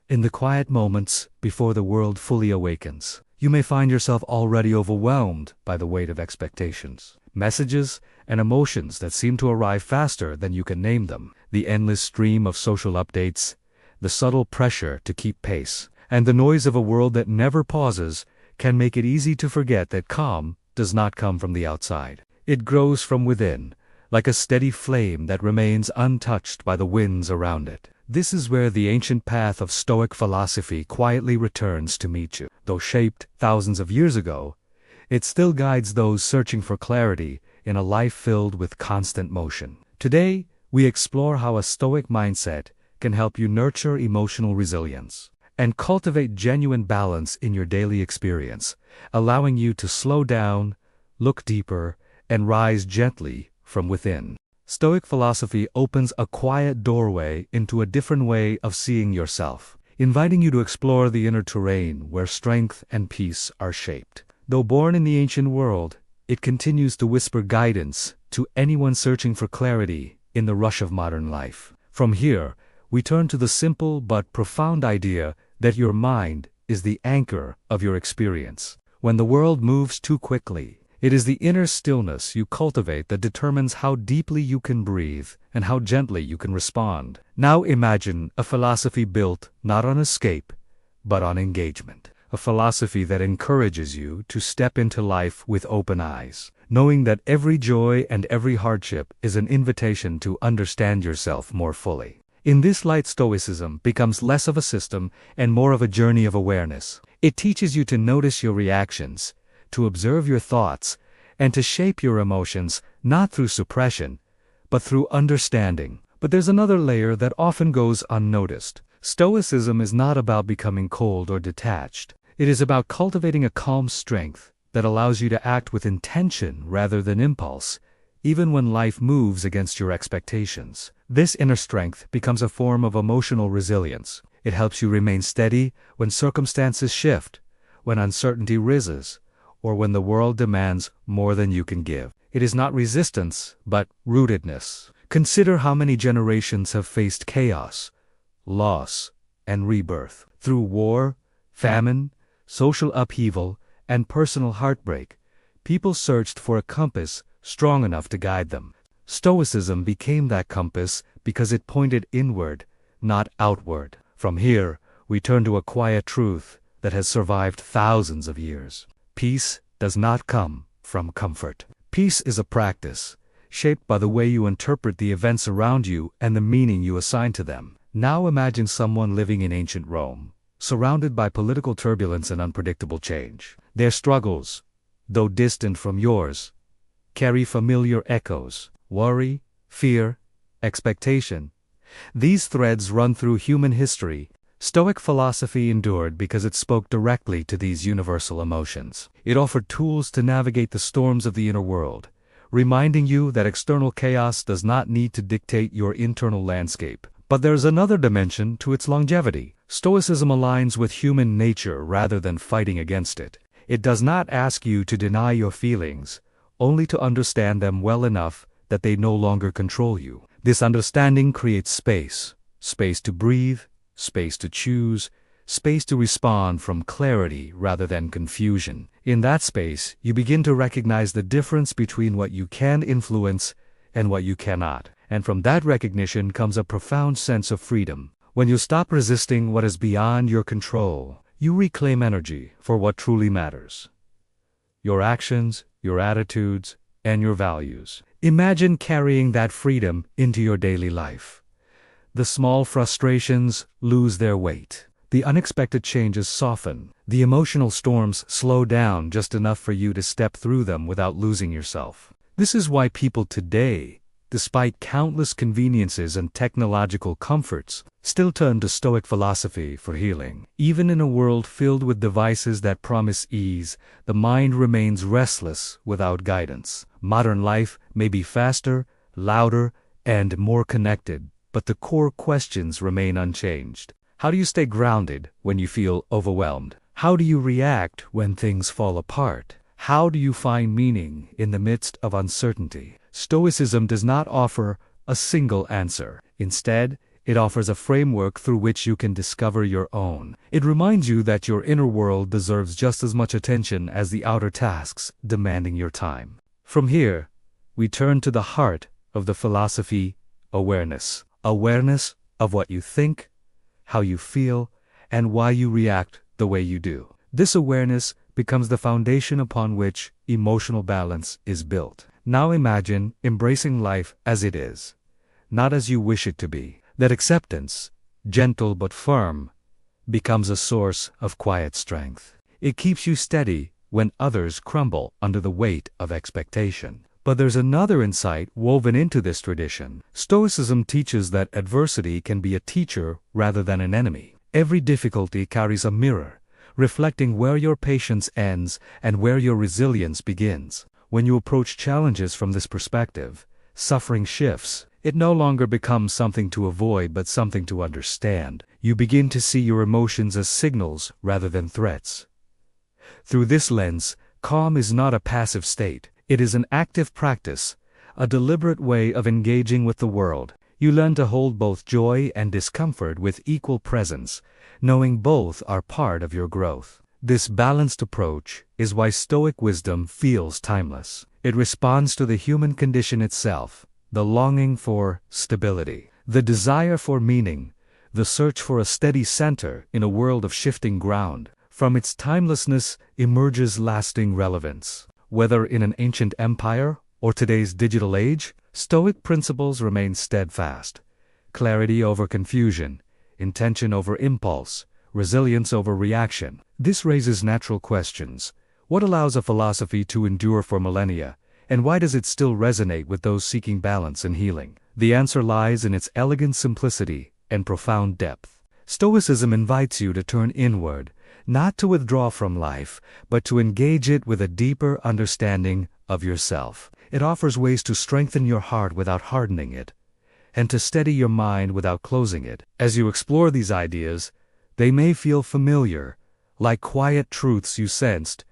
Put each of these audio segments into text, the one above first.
In the quiet moments before the world fully awakens, you may find yourself already overwhelmed by the weight of expectations, messages, and emotions that seem to arrive faster than you can name them. The endless stream of social updates, the subtle pressure to keep pace, and the noise of a world that never pauses can make it easy to forget that calm does not come from the outside. It grows from within, like a steady flame that remains untouched by the winds around it. This is where the ancient path of Stoic philosophy quietly returns to meet you. Though shaped thousands of years ago, it still guides those searching for clarity in a life filled with constant motion. Today, we explore how a Stoic mindset can help you nurture emotional resilience and cultivate genuine balance in your daily experience, allowing you to slow down, look deeper, and rise gently from within. Stoic philosophy opens a quiet doorway into a different way of seeing yourself, inviting you to explore the inner terrain where strength and peace are shaped. Though born in the ancient world, it continues to whisper guidance to anyone searching for clarity in the rush of modern life. From here, we turn to the simple but profound idea that your mind is the anchor of your experience. When the world moves too quickly, it is the inner stillness you cultivate that determines how deeply you can breathe and how gently you can respond. Now imagine a philosophy built not on escape, but on engagement. A philosophy that encourages you to step into life with open eyes, knowing that every joy and every hardship is an invitation to understand yourself more fully. In this light, Stoicism becomes less of a system and more of a journey of awareness. It teaches you to notice your reactions, to observe your thoughts, and to shape your emotions not through suppression, but through understanding. But there's another layer that often goes unnoticed. Stoicism is not about becoming cold or detached. It is about cultivating a calm strength that allows you to act with intention rather than impulse, even when life moves against your expectations. This inner strength becomes a form of emotional resilience. It helps you remain steady when circumstances shift, when uncertainty rises, or when the world demands more than you can give. It is not resistance, but rootedness. Consider how many generations have faced chaos, loss, and rebirth. Through war, famine, social upheaval, and personal heartbreak, people searched for a compass strong enough to guide them. Stoicism became that compass because it pointed inward, not outward. From here, we turn to a quiet truth that has survived thousands of years. Peace does not come from comfort. Peace is a practice, shaped by the way you interpret the events around you and the meaning you assign to them. Now imagine someone living in ancient Rome, surrounded by political turbulence and unpredictable change. Their struggles, though distant from yours, carry familiar echoes: worry, fear, expectation. These threads run through human history. Stoic philosophy endured because it spoke directly to these universal emotions. It offered tools to navigate the storms of the inner world, reminding you that external chaos does not need to dictate your internal landscape. But there's another dimension to its longevity. Stoicism aligns with human nature rather than fighting against it. It does not ask you to deny your feelings, only to understand them well enough that they no longer control you. This understanding creates space to breathe, space to choose, space to respond from clarity rather than confusion. In that space, you begin to recognize the difference between what you can influence and what you cannot. And from that recognition comes a profound sense of freedom. When you stop resisting what is beyond your control, you reclaim energy for what truly matters: your actions, your attitudes, and your values. Imagine carrying that freedom into your daily life. The small frustrations lose their weight. The unexpected changes soften. The emotional storms slow down just enough for you to step through them without losing yourself. This is why people today, despite countless conveniences and technological comforts, still turn to Stoic philosophy for healing. Even in a world filled with devices that promise ease, the mind remains restless without guidance. Modern life may be faster, louder, and more connected, but the core questions remain unchanged. How do you stay grounded when you feel overwhelmed? How do you react when things fall apart? How do you find meaning in the midst of uncertainty? Stoicism does not offer a single answer. Instead, It offers a framework through which you can discover your own. It reminds you that your inner world deserves just as much attention as the outer tasks demanding your time. From here, we turn to the heart of the philosophy: awareness. Awareness of what you think, how you feel, and why you react the way you do. This awareness becomes the foundation upon which emotional balance is built. Now imagine embracing life as it is, not as you wish it to be. That acceptance, gentle but firm, becomes a source of quiet strength. It keeps you steady when others crumble under the weight of expectation. But there's another insight woven into this tradition. Stoicism teaches that adversity can be a teacher rather than an enemy. Every difficulty carries a mirror, reflecting where your patience ends and where your resilience begins. When you approach challenges from this perspective, suffering shifts. It no longer becomes something to avoid but something to understand. You begin to see your emotions as signals rather than threats. Through this lens, calm is not a passive state. It is an active practice, a deliberate way of engaging with the world. You learn to hold both joy and discomfort with equal presence, knowing both are part of your growth. This balanced approach is why Stoic wisdom feels timeless. It responds to the human condition itself, the longing for stability, the desire for meaning, the search for a steady center in a world of shifting ground. From its timelessness emerges lasting relevance. Whether in an ancient empire or today's digital age, Stoic principles remain steadfast. Clarity over confusion, intention over impulse, resilience over reaction. This raises natural questions. What allows a philosophy to endure for millennia, and why does it still resonate with those seeking balance and healing? The answer lies in its elegant simplicity and profound depth. Stoicism invites you to turn inward, not to withdraw from life, but to engage it with a deeper understanding of yourself. It offers ways to strengthen your heart without hardening it, and to steady your mind without closing it. As you explore these ideas, they may feel familiar, like quiet truths you sensed,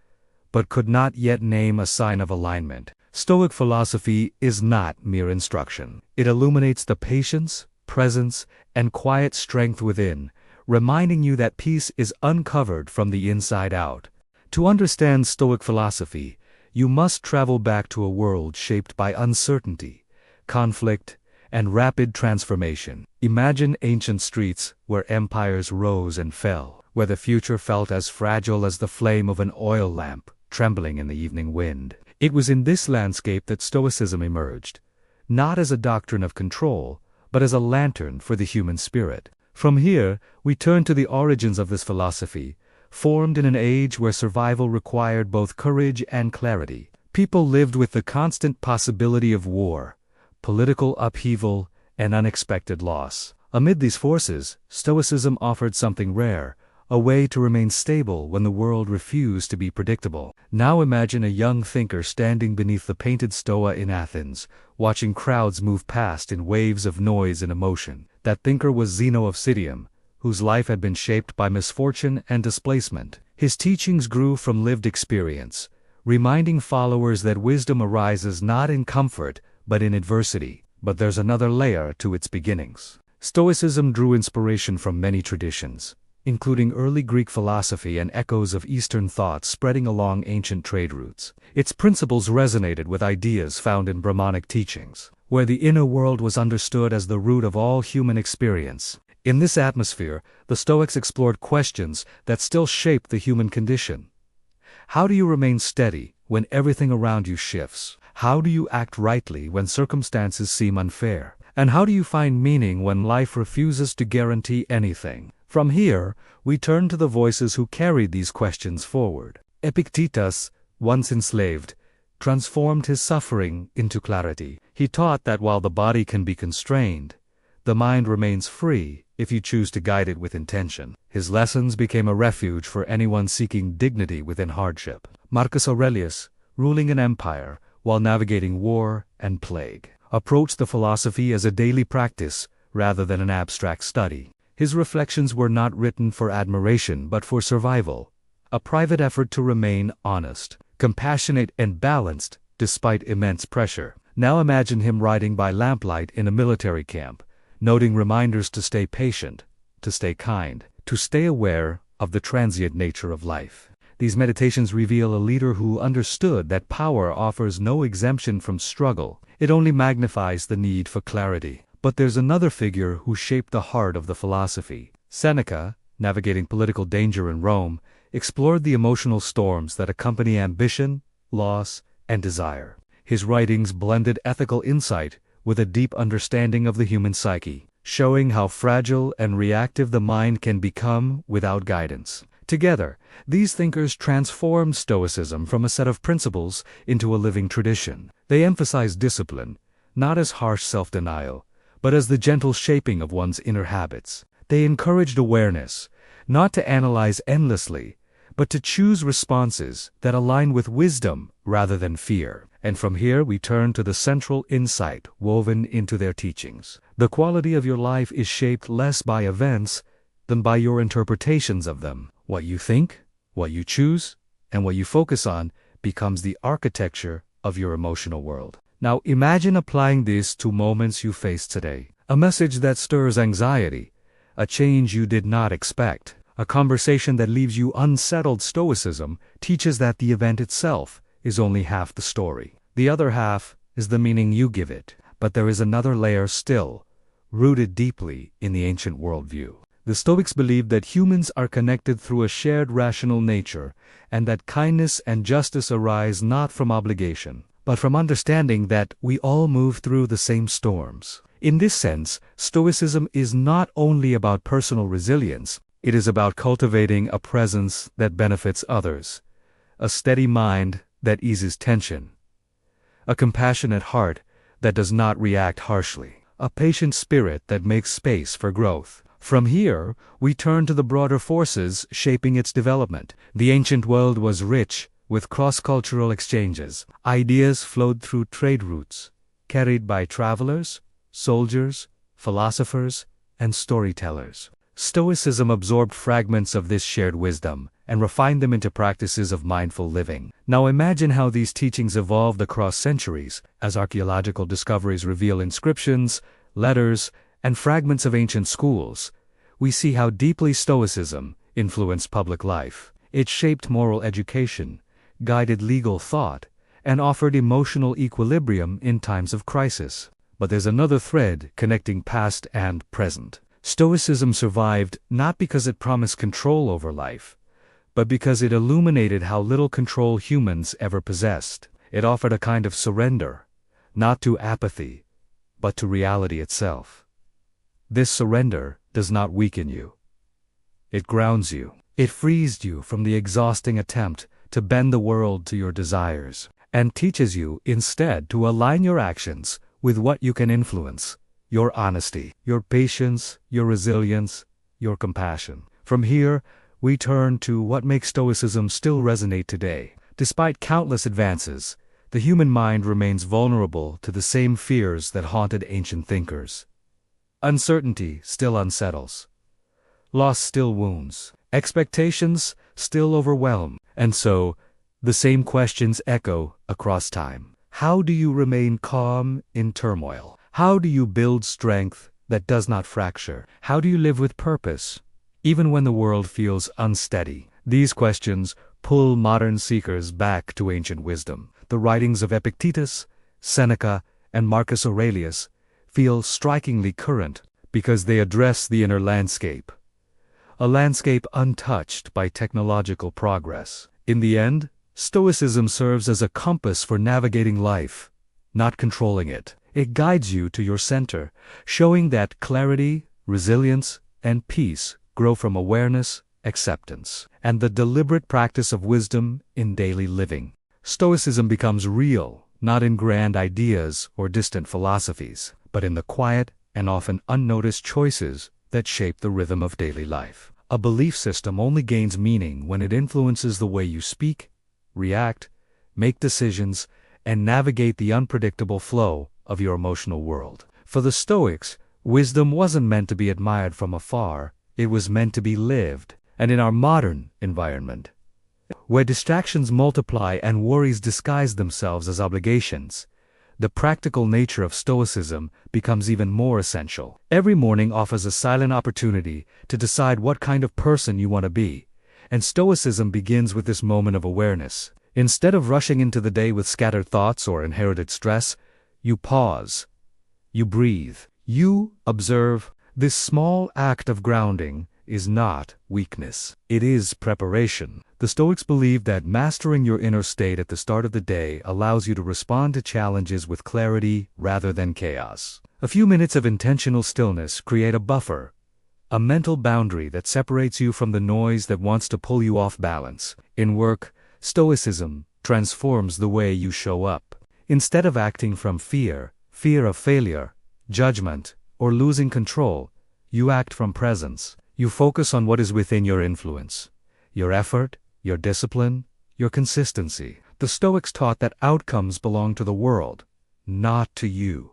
but could not yet name a sign of alignment. Stoic philosophy is not mere instruction. It illuminates the patience, presence, and quiet strength within, reminding you that peace is uncovered from the inside out. To understand Stoic philosophy, you must travel back to a world shaped by uncertainty, conflict, and rapid transformation. Imagine ancient streets where empires rose and fell, where the future felt as fragile as the flame of an oil lamp trembling in the evening wind. It was in this landscape that Stoicism emerged, not as a doctrine of control, but as a lantern for the human spirit. From here, we turn to the origins of this philosophy, formed in an age where survival required both courage and clarity. People lived with the constant possibility of war, political upheaval, and unexpected loss. Amid these forces, Stoicism offered something rare, a way to remain stable when the world refused to be predictable. Now imagine a young thinker standing beneath the painted Stoa in Athens, watching crowds move past in waves of noise and emotion. That thinker was Zeno of Citium, whose life had been shaped by misfortune and displacement. His teachings grew from lived experience, reminding followers that wisdom arises not in comfort, but in adversity. But there's another layer to its beginnings. Stoicism drew inspiration from many traditions, including early Greek philosophy and echoes of Eastern thought spreading along ancient trade routes. Its principles resonated with ideas found in Brahmanic teachings, where the inner world was understood as the root of all human experience. In this atmosphere, the Stoics explored questions that still shape the human condition. How do you remain steady when everything around you shifts? How do you act rightly when circumstances seem unfair? And how do you find meaning when life refuses to guarantee anything? From here, we turn to the voices who carried these questions forward. Epictetus, once enslaved, transformed his suffering into clarity. He taught that while the body can be constrained, the mind remains free if you choose to guide it with intention. His lessons became a refuge for anyone seeking dignity within hardship. Marcus Aurelius, ruling an empire while navigating war and plague, approached the philosophy as a daily practice rather than an abstract study. His reflections were not written for admiration but for survival, a private effort to remain honest, compassionate, and balanced despite immense pressure. Now imagine him riding by lamplight in a military camp, noting reminders to stay patient, to stay kind, to stay aware of the transient nature of life. These meditations reveal a leader who understood that power offers no exemption from struggle, it only magnifies the need for clarity. But there's another figure who shaped the heart of the philosophy. Seneca, navigating political danger in Rome, explored the emotional storms that accompany ambition, loss, and desire. His writings blended ethical insight with a deep understanding of the human psyche, showing how fragile and reactive the mind can become without guidance. Together, these thinkers transformed Stoicism from a set of principles into a living tradition. They emphasized discipline, not as harsh self-denial, but as the gentle shaping of one's inner habits. They encouraged awareness, not to analyze endlessly, but to choose responses that align with wisdom rather than fear. And from here we turn to the central insight woven into their teachings. The quality of your life is shaped less by events than by your interpretations of them. What you think, what you choose, and what you focus on becomes the architecture of your emotional world. Now imagine applying this to moments you face today. A message that stirs anxiety, a change you did not expect, a conversation that leaves you unsettled. Stoicism teaches that the event itself is only half the story. The other half is the meaning you give it. But there is another layer still, rooted deeply in the ancient worldview. The Stoics believed that humans are connected through a shared rational nature, and that kindness and justice arise not from obligation, but from understanding that we all move through the same storms. In this sense, Stoicism is not only about personal resilience, it is about cultivating a presence that benefits others, a steady mind that eases tension, a compassionate heart that does not react harshly, a patient spirit that makes space for growth. From here, we turn to the broader forces shaping its development. The ancient world was rich with cross-cultural exchanges. Ideas flowed through trade routes, carried by travelers, soldiers, philosophers, and storytellers. Stoicism absorbed fragments of this shared wisdom and refined them into practices of mindful living. Now imagine how these teachings evolved across centuries, as archaeological discoveries reveal inscriptions, letters, and fragments of ancient schools. We see how deeply Stoicism influenced public life. It shaped moral education, guided legal thought, and offered emotional equilibrium in times of crisis. But there's another thread connecting past and present. Stoicism survived not because it promised control over life, but because it illuminated how little control humans ever possessed. It offered a kind of surrender, not to apathy, but to reality itself. This surrender does not weaken you. It grounds you. It frees you from the exhausting attempt to bend the world to your desires, and teaches you instead to align your actions with what you can influence: your honesty, your patience, your resilience, your compassion. From here, we turn to what makes Stoicism still resonate today. Despite countless advances, the human mind remains vulnerable to the same fears that haunted ancient thinkers. Uncertainty still unsettles. Loss still wounds. Expectations still overwhelm. And so, the same questions echo across time. How do you remain calm in turmoil? How do you build strength that does not fracture? How do you live with purpose, even when the world feels unsteady? These questions pull modern seekers back to ancient wisdom. The writings of Epictetus, Seneca, and Marcus Aurelius feel strikingly current because they address the inner landscape, a landscape untouched by technological progress. In the end, Stoicism serves as a compass for navigating life, not controlling it. It guides you to your center, showing that clarity, resilience, and peace grow from awareness, acceptance, and the deliberate practice of wisdom in daily living. Stoicism becomes real, not in grand ideas or distant philosophies, but in the quiet and often unnoticed choices that shape the rhythm of daily life. A belief system only gains meaning when it influences the way you speak, react, make decisions, and navigate the unpredictable flow of your emotional world. For the Stoics, wisdom wasn't meant to be admired from afar, it was meant to be lived. And in our modern environment, where distractions multiply and worries disguise themselves as obligations, the practical nature of Stoicism becomes even more essential. Every morning offers a silent opportunity to decide what kind of person you want to be, and Stoicism begins with this moment of awareness. Instead of rushing into the day with scattered thoughts or inherited stress, you pause, you breathe, you observe. This small act of grounding is not weakness. It is preparation. The Stoics believe that mastering your inner state at the start of the day allows you to respond to challenges with clarity rather than chaos. A few minutes of intentional stillness create a buffer, a mental boundary that separates you from the noise that wants to pull you off balance. In work, Stoicism transforms the way you show up. Instead of acting from fear of failure, judgment, or losing control, you act from presence. You focus on what is within your influence, your effort, your discipline, your consistency. The Stoics taught that outcomes belong to the world, not to you.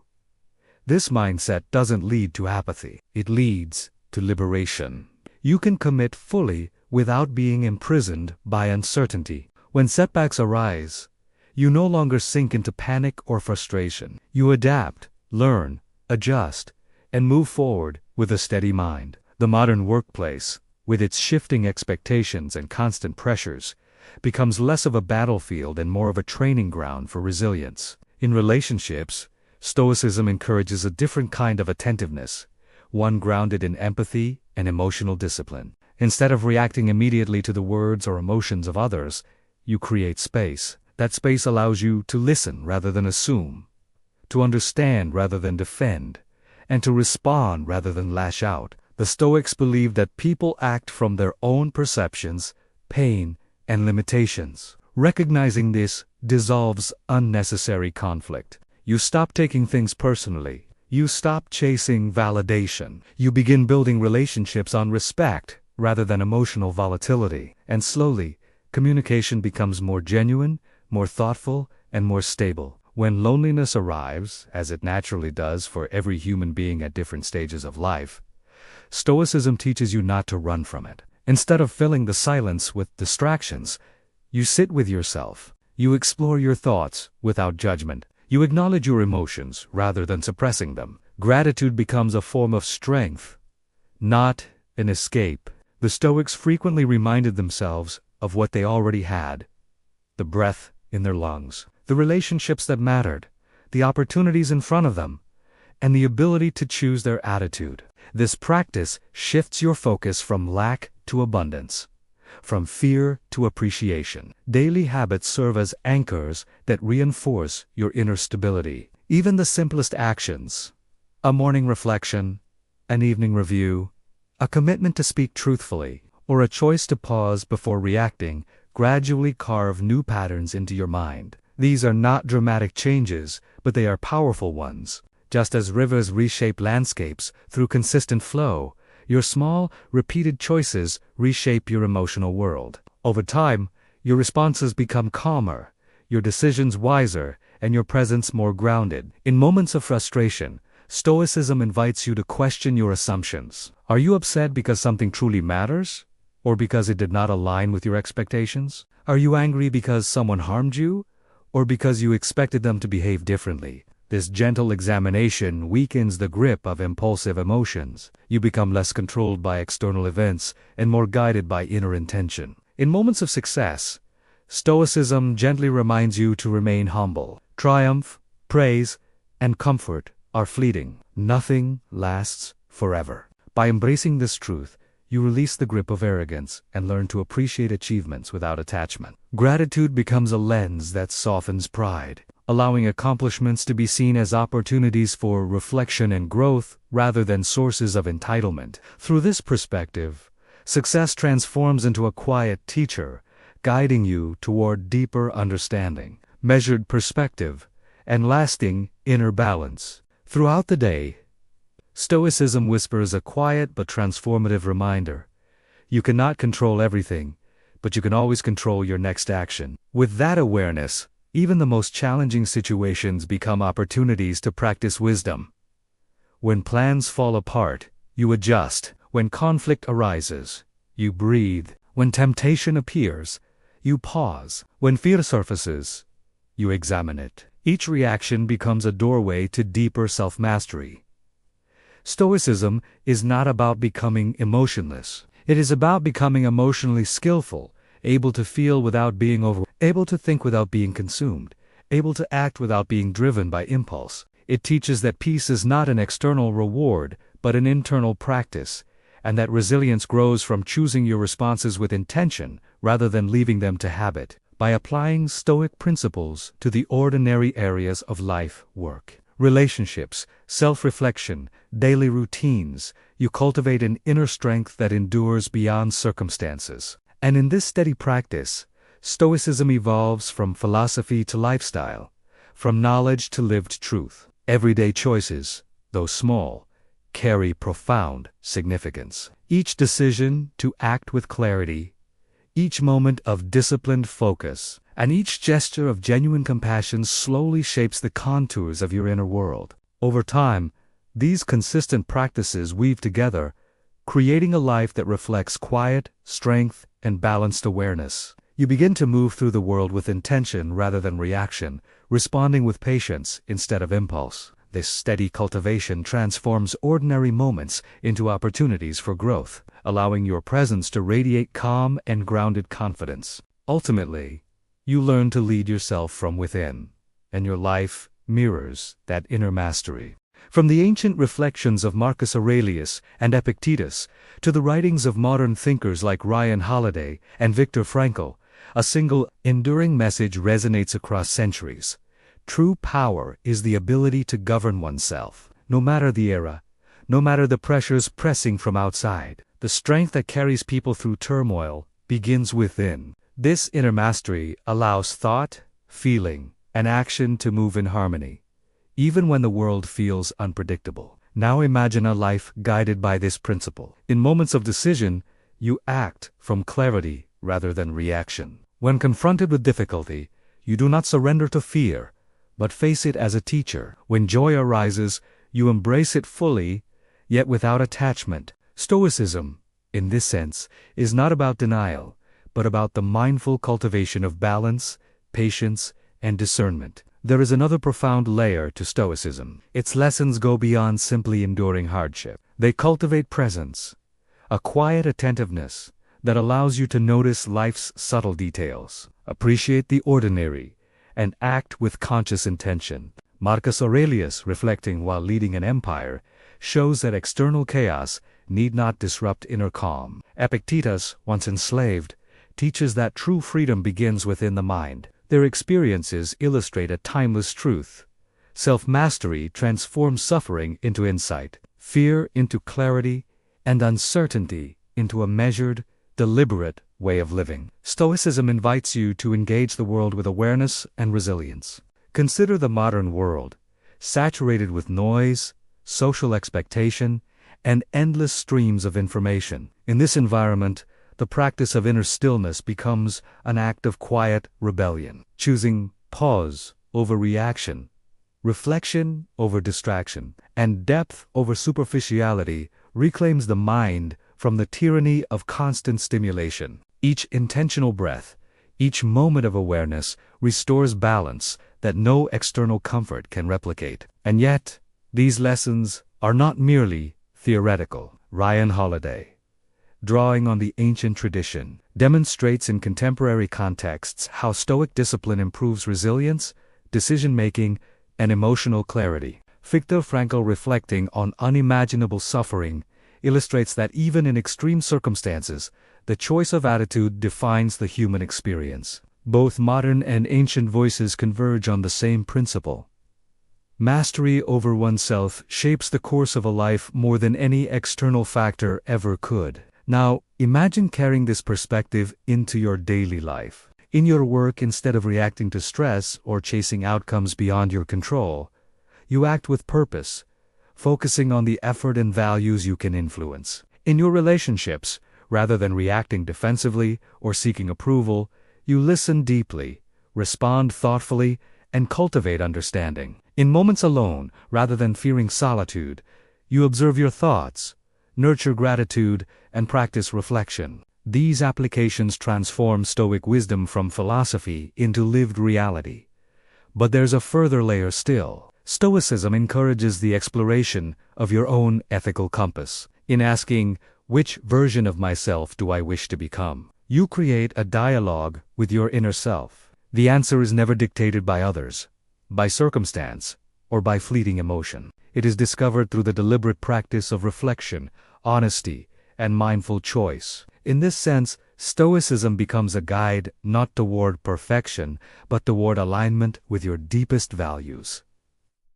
This mindset doesn't lead to apathy. It leads to liberation. You can commit fully without being imprisoned by uncertainty. When setbacks arise, you no longer sink into panic or frustration. You adapt, learn, adjust, and move forward with a steady mind. The modern workplace, with its shifting expectations and constant pressures, becomes less of a battlefield and more of a training ground for resilience. In relationships, Stoicism encourages a different kind of attentiveness, one grounded in empathy and emotional discipline. Instead of reacting immediately to the words or emotions of others, you create space. That space allows you to listen rather than assume, to understand rather than defend, and to respond rather than lash out. The Stoics believe that people act from their own perceptions, pain, and limitations. Recognizing this dissolves unnecessary conflict. You stop taking things personally. You stop chasing validation. You begin building relationships on respect rather than emotional volatility. And slowly, communication becomes more genuine, more thoughtful, and more stable. When loneliness arrives, as it naturally does for every human being at different stages of life, Stoicism teaches you not to run from it. Instead of filling the silence with distractions, you sit with yourself. You explore your thoughts without judgment. You acknowledge your emotions rather than suppressing them. Gratitude becomes a form of strength, not an escape. The Stoics frequently reminded themselves of what they already had: the breath in their lungs, the relationships that mattered, the opportunities in front of them, and the ability to choose their attitude. This practice shifts your focus from lack to abundance, from fear to appreciation. Daily habits serve as anchors that reinforce your inner stability. Even the simplest actions, a morning reflection, an evening review, a commitment to speak truthfully, or a choice to pause before reacting, gradually carve new patterns into your mind. These are not dramatic changes, but they are powerful ones. Just as rivers reshape landscapes through consistent flow, your small, repeated choices reshape your emotional world. Over time, your responses become calmer, your decisions wiser, and your presence more grounded. In moments of frustration, Stoicism invites you to question your assumptions. Are you upset because something truly matters, or because it did not align with your expectations? Are you angry because someone harmed you, or because you expected them to behave differently? This gentle examination weakens the grip of impulsive emotions. You become less controlled by external events and more guided by inner intention. In moments of success, Stoicism gently reminds you to remain humble. Triumph, praise, and comfort are fleeting. Nothing lasts forever. By embracing this truth, you release the grip of arrogance and learn to appreciate achievements without attachment. Gratitude becomes a lens that softens pride, allowing accomplishments to be seen as opportunities for reflection and growth rather than sources of entitlement. Through this perspective, success transforms into a quiet teacher, guiding you toward deeper understanding, measured perspective, and lasting inner balance. Throughout the day, Stoicism whispers a quiet but transformative reminder: you cannot control everything, but you can always control your next action. With that awareness, even the most challenging situations become opportunities to practice wisdom. When plans fall apart, you adjust. When conflict arises, you breathe. When temptation appears, you pause. When fear surfaces, you examine it. Each reaction becomes a doorway to deeper self-mastery. Stoicism is not about becoming emotionless. It is about becoming emotionally skillful, able to feel without being able to think without being consumed, able to act without being driven by impulse. It teaches that peace is not an external reward, but an internal practice, and that resilience grows from choosing your responses with intention rather than leaving them to habit. By applying Stoic principles to the ordinary areas of life, work, relationships, self-reflection, daily routines, you cultivate an inner strength that endures beyond circumstances. And in this steady practice, Stoicism evolves from philosophy to lifestyle, from knowledge to lived truth. Everyday choices, though small, carry profound significance. Each decision to act with clarity, each moment of disciplined focus, and each gesture of genuine compassion slowly shapes the contours of your inner world. Over time, these consistent practices weave together, creating a life that reflects quiet, strength, and balanced awareness. You begin to move through the world with intention rather than reaction, responding with patience instead of impulse. This steady cultivation transforms ordinary moments into opportunities for growth, allowing your presence to radiate calm and grounded confidence. Ultimately, you learn to lead yourself from within, and your life mirrors that inner mastery. From the ancient reflections of Marcus Aurelius and Epictetus to the writings of modern thinkers like Ryan Holiday and Viktor Frankl, a single, enduring message resonates across centuries. True power is the ability to govern oneself, no matter the era, no matter the pressures pressing from outside. The strength that carries people through turmoil begins within. This inner mastery allows thought, feeling, and action to move in harmony, even when the world feels unpredictable. Now imagine a life guided by this principle. In moments of decision, you act from clarity rather than reaction. When confronted with difficulty, you do not surrender to fear, but face it as a teacher. When joy arises, you embrace it fully, yet without attachment. Stoicism, in this sense, is not about denial, but about the mindful cultivation of balance, patience, and discernment. There is another profound layer to Stoicism. Its lessons go beyond simply enduring hardship. They cultivate presence, a quiet attentiveness that allows you to notice life's subtle details, appreciate the ordinary, and act with conscious intention. Marcus Aurelius, reflecting while leading an empire, shows that external chaos need not disrupt inner calm. Epictetus, once enslaved, teaches that true freedom begins within the mind. Their experiences illustrate a timeless truth. Self-mastery transforms suffering into insight, fear into clarity, and uncertainty into a measured, deliberate way of living. Stoicism invites you to engage the world with awareness and resilience. Consider the modern world, saturated with noise, social expectation, and endless streams of information. In this environment, the practice of inner stillness becomes an act of quiet rebellion, choosing pause over reaction, reflection over distraction, and depth over superficiality reclaims the mind from the tyranny of constant stimulation. Each intentional breath, each moment of awareness restores balance that no external comfort can replicate. And yet, these lessons are not merely theoretical. Ryan Holiday, drawing on the ancient tradition, demonstrates in contemporary contexts how Stoic discipline improves resilience, decision-making, and emotional clarity. Viktor Frankl, reflecting on unimaginable suffering, illustrates that even in extreme circumstances, the choice of attitude defines the human experience. Both modern and ancient voices converge on the same principle. Mastery over oneself shapes the course of a life more than any external factor ever could. Now, imagine carrying this perspective into your daily life. In your work, instead of reacting to stress or chasing outcomes beyond your control, you act with purpose, focusing on the effort and values you can influence. In your relationships, rather than reacting defensively or seeking approval, you listen deeply, respond thoughtfully, and cultivate understanding. In moments alone, rather than fearing solitude, you observe your thoughts, nurture gratitude, and practice reflection. These applications transform Stoic wisdom from philosophy into lived reality, But there's a further layer still. Stoicism encourages the exploration of your own ethical compass. In asking, which version of myself do I wish to become? You create a dialogue with your inner self. The answer is never dictated by others, by circumstance, or by fleeting emotion. It is discovered through the deliberate practice of reflection, honesty, and mindful choice. In this sense, Stoicism becomes a guide not toward perfection, but toward alignment with your deepest values.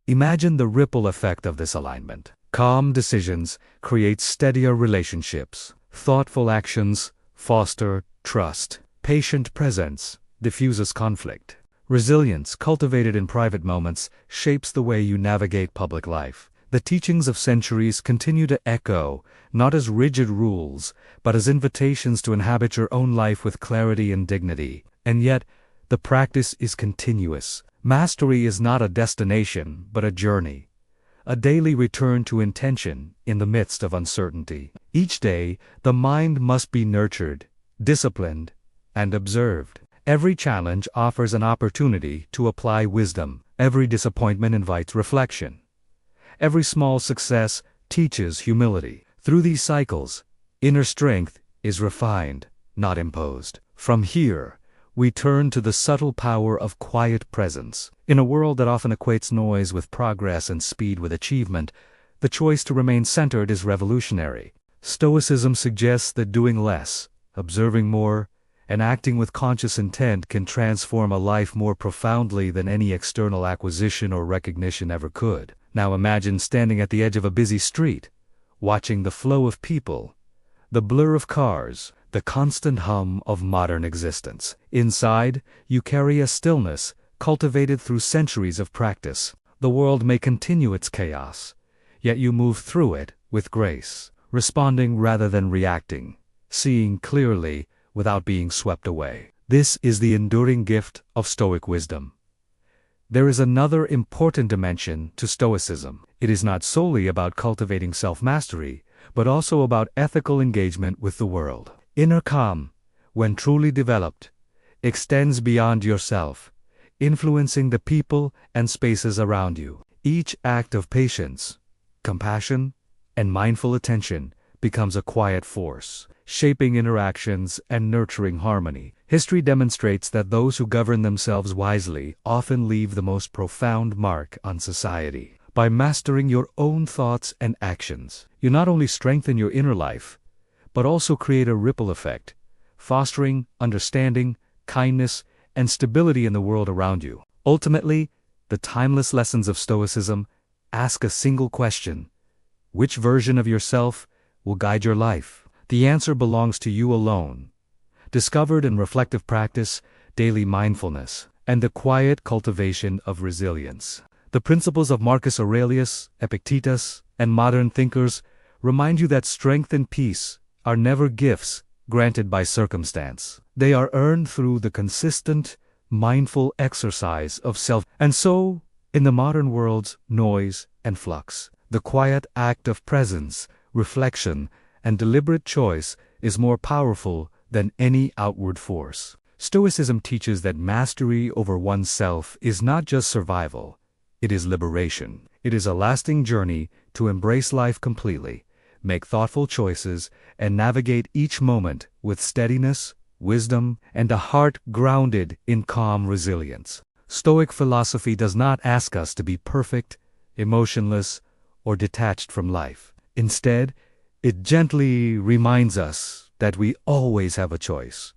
Imagine the ripple effect of this alignment. Calm decisions create steadier relationships. Thoughtful actions foster trust. Patient presence diffuses conflict. Resilience, cultivated in private moments, shapes the way you navigate public life. The teachings of centuries continue to echo, not as rigid rules, but as invitations to inhabit your own life with clarity and dignity. And yet, the practice is continuous. Mastery is not a destination, but a journey. A daily return to intention in the midst of uncertainty. Each day, the mind must be nurtured, disciplined, and observed. Every challenge offers an opportunity to apply wisdom. Every disappointment invites reflection. Every small success teaches humility. Through these cycles, inner strength is refined, not imposed. From here, we turn to the subtle power of quiet presence. In a world that often equates noise with progress and speed with achievement, the choice to remain centered is revolutionary. Stoicism suggests that doing less, observing more, and acting with conscious intent can transform a life more profoundly than any external acquisition or recognition ever could. Now imagine standing at the edge of a busy street, watching the flow of people, the blur of cars, the constant hum of modern existence. Inside, you carry a stillness cultivated through centuries of practice. The world may continue its chaos, yet you move through it with grace, responding rather than reacting, seeing clearly without being swept away. This is the enduring gift of Stoic wisdom. There is another important dimension to Stoicism. It is not solely about cultivating self-mastery, but also about ethical engagement with the world. Inner calm, when truly developed, extends beyond yourself, influencing the people and spaces around you. Each act of patience, compassion, and mindful attention becomes a quiet force, shaping interactions and nurturing harmony. History demonstrates that those who govern themselves wisely often leave the most profound mark on society. By mastering your own thoughts and actions, you not only strengthen your inner life, but also create a ripple effect, fostering understanding, kindness, and stability in the world around you. Ultimately, the timeless lessons of Stoicism ask a single question: which version of yourself will guide your life? The answer belongs to you alone, discovered in reflective practice, daily mindfulness, and the quiet cultivation of resilience. The principles of Marcus Aurelius, Epictetus, and modern thinkers remind you that strength and peace are never gifts granted by circumstance. They are earned through the consistent, mindful exercise of self. And so, in the modern world's noise and flux, the quiet act of presence, reflection, and deliberate choice is more powerful than any outward force. Stoicism teaches that mastery over oneself is not just survival, it is liberation. It is a lasting journey to embrace life completely, make thoughtful choices, and navigate each moment with steadiness, wisdom, and a heart grounded in calm resilience. Stoic philosophy does not ask us to be perfect, emotionless, or detached from life. Instead, it gently reminds us that we always have a choice.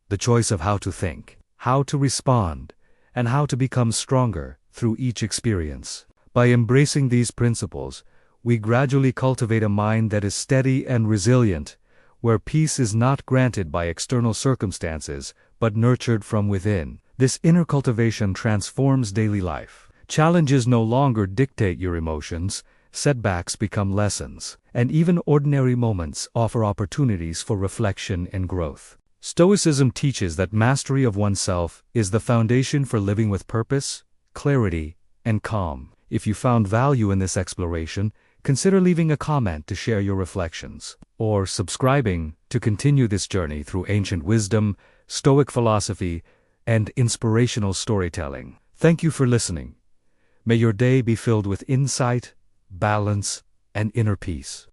The choice of how to think, how to respond, and how to become stronger through each experience. By embracing these principles, we gradually cultivate a mind that is steady and resilient, where peace is not granted by external circumstances, but nurtured from within. This inner cultivation transforms daily life. Challenges no longer dictate your emotions, setbacks become lessons, and even ordinary moments offer opportunities for reflection and growth. Stoicism teaches that mastery of oneself is the foundation for living with purpose, clarity, and calm. If you found value in this exploration, consider leaving a comment to share your reflections, or subscribing to continue this journey through ancient wisdom, Stoic philosophy, and inspirational storytelling. Thank you for listening. May your day be filled with insight, balance, and inner peace.